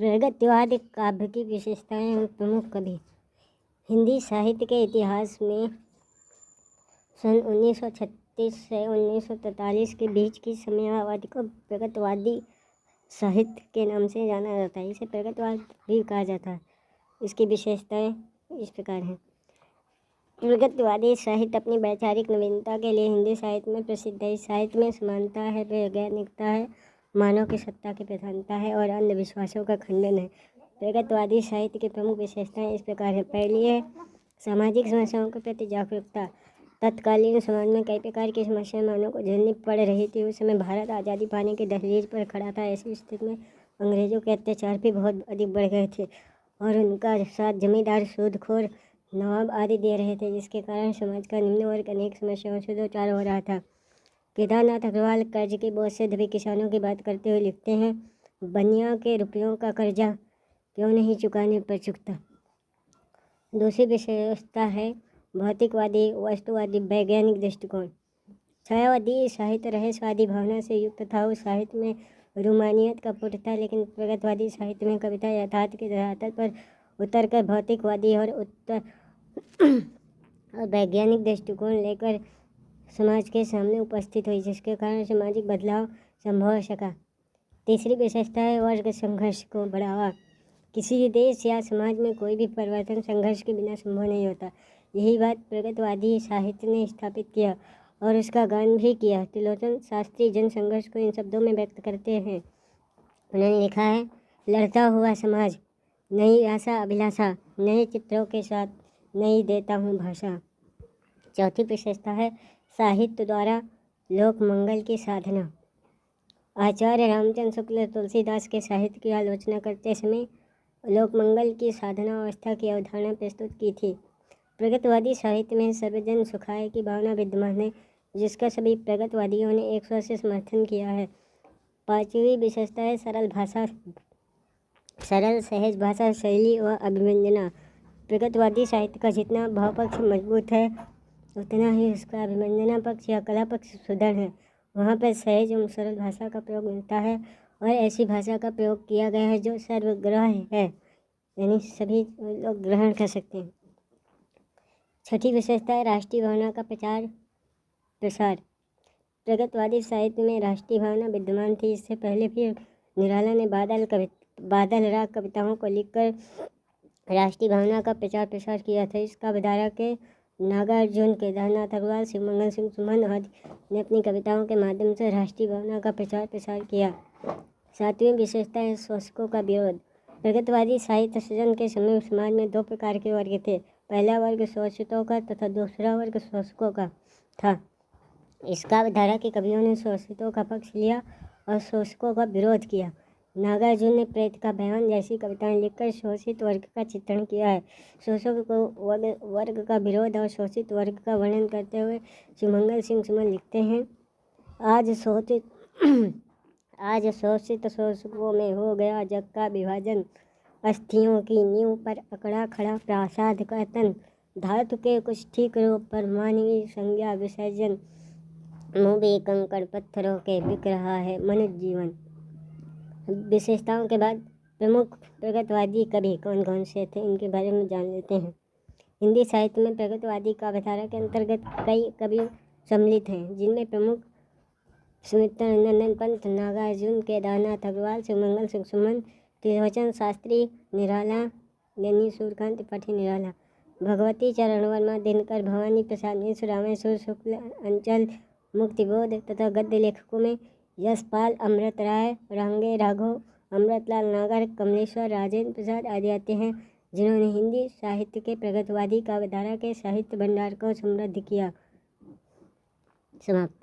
प्रगतिवाद काव्य की विशेषताएं और प्रमुख कवि। हिंदी साहित्य के इतिहास में सन 1936 से 1943 के बीच की समयावधि को प्रगतिवादी साहित्य के नाम से जाना जाता है। इसे प्रगतिवाद भी कहा जाता है। इसकी विशेषताएं इस प्रकार हैं। प्रगतिवादी साहित्य अपनी वैचारिक नवीनता के लिए हिंदी साहित्य में प्रसिद्ध है। इस साहित्य में समानता है, वैज्ञानिकता है, मानव की सत्ता की प्रधानता है और अंधविश्वासों का खंडन है। प्रगतिवादी साहित्य की प्रमुख विशेषताएं इस प्रकार है। पहली है सामाजिक समस्याओं के प्रति जागरूकता। तत्कालीन समाज में कई प्रकार की समस्याएं मानव को झेलनी पड़ रही थी। उस समय भारत आज़ादी पाने की दहलीज पर खड़ा था। ऐसी स्थिति में अंग्रेजों के अत्याचार भी बहुत अधिक बढ़ गए थे और उनका साथ जमींदार, सूदखोर, नवाब आदि दे रहे थे, जिसके कारण समाज का निम्न वर्ग अनेक समस्याओं से दो चार हो रहा था। केदारनाथ अग्रवाल कर्ज के बोझ से दबे किसानों की बात करते हुए लिखते हैं, बनिया के रुपयों का कर्जा क्यों नहीं चुकाने पर चुकता। दूसरी विशेषता है भौतिकवादी, वस्तुवादी, वैज्ञानिक दृष्टिकोण। छायावादी साहित्य रहस्यवादी भावना से युक्त था। उस साहित्य में रूमानियत का पुट था, लेकिन प्रगतिवादी साहित्य में कविता यथार्थ के धरातल पर उतरकर भौतिकवादी और वैज्ञानिक दृष्टिकोण लेकर समाज के सामने उपस्थित हुई, जिसके कारण सामाजिक बदलाव संभव हो सका। तीसरी विशेषता है वर्ग संघर्ष को बढ़ावा। किसी देश या समाज में कोई भी परिवर्तन संघर्ष के बिना संभव नहीं होता। यही बात प्रगतिवादी साहित्य ने स्थापित किया और उसका गान भी किया। त्रिलोचन शास्त्री जन संघर्ष को इन शब्दों में व्यक्त करते हैं। उन्होंने लिखा है, लड़ता हुआ समाज, नई आशा अभिलाषा, नए चित्रों के साथ नई देता हूँ भाषा। चौथी विशेषता है साहित्य द्वारा लोक मंगल की साधना। आचार्य रामचंद्र शुक्ल तुलसीदास के साहित्य की आलोचना करते समय लोक मंगल की साधना अवस्था की अवधारणा प्रस्तुत की थी। प्रगतिवादी साहित्य में सर्वजन सुखाय की भावना विद्यमान है, जिसका सभी प्रगतिवादियों ने एक स्वर से समर्थन किया है। पांचवी विशेषता है सरल सहज भाषा शैली व अभिव्यंजना। प्रगतिवादी साहित्य का जितना भाव पक्ष मजबूत है, उतना ही उसका अभिव्यंजना पक्ष या कला पक्ष सुदृढ़ है। वहाँ पर सहज एवं सरल भाषा का प्रयोग मिलता है और ऐसी भाषा का प्रयोग किया गया है जो सर्वग्राह्य है, यानी सभी लोग ग्रहण कर सकते हैं। छठी विशेषता है राष्ट्रीय भावना का प्रचार प्रसार। प्रगतिवादी साहित्य में राष्ट्रीय भावना विद्यमान थी। इससे पहले भी निराला ने बादल राग कविताओं को लिखकर राष्ट्रीय भावना का प्रचार प्रसार किया था। इसका अवधारा के नागार्जुन, केदारनाथ अग्रवाल, शिवमंगल सिंह सुमन आदि ने अपनी कविताओं के माध्यम से राष्ट्रीय भावना का प्रचार प्रसार किया। सातवीं विशेषता है शोषकों का विरोध। प्रगतिवादी साहित्य सृजन के समय समाज में दो प्रकार के वर्ग थे। पहला वर्ग शोषितों का तथा दूसरा वर्ग शोषकों का था। इसका अवधारा के कवियों ने शोषितों का पक्ष लिया और शोषकों का विरोध किया। नागार्जुन ने प्रेत का बयान जैसी कविताएं लिखकर शोषित वर्ग का चित्रण किया है। शोषक को वर्ग का विरोध और शोषित वर्ग का वर्णन करते हुए शिवमंगल सिंह सुमन लिखते हैं, आज शोषित शोषकों में हो गया जग का विभाजन, अस्थियों की नींव पर अकड़ा खड़ा प्रासाद का तन, धातु के कुछ ठीक रूप पर मानवीय संज्ञा विसर्जन, मुँह कंकड़ पत्थरों के बिक रहा है मनुष्य जीवन। विशेषताओं के बाद प्रमुख प्रगतिवादी कवि कौन कौन से थे, इनके बारे में जान लेते हैं। हिंदी साहित्य में प्रगतिवादी का अवधारा के अंतर्गत कई कवि सम्मिलित हैं, जिनमें प्रमुख सुमित्रा नंदन पंत, नागार्जुन, केदारनाथ अग्रवाल, शिवमंगल सिंह सुमन, त्रिलोचन शास्त्री, निराला यानी सूर्यकांत त्रिपाठी निराला, भगवती चरण वर्मा, दिनकर, भवानी प्रसाद मिश्र, रामेश्वर शुक्ल, अंचल मुक्तिबोध तथा गद्य लेखकों में यशपाल, अमृत राय, रांगे राघव, अमृतलाल नागर, कमलेश्वर, राजेंद्र प्रसाद आदि आते हैं, जिन्होंने हिंदी साहित्य के प्रगतिवादी काव्यधारा के साहित्य भंडार को समृद्ध किया। समाप्त।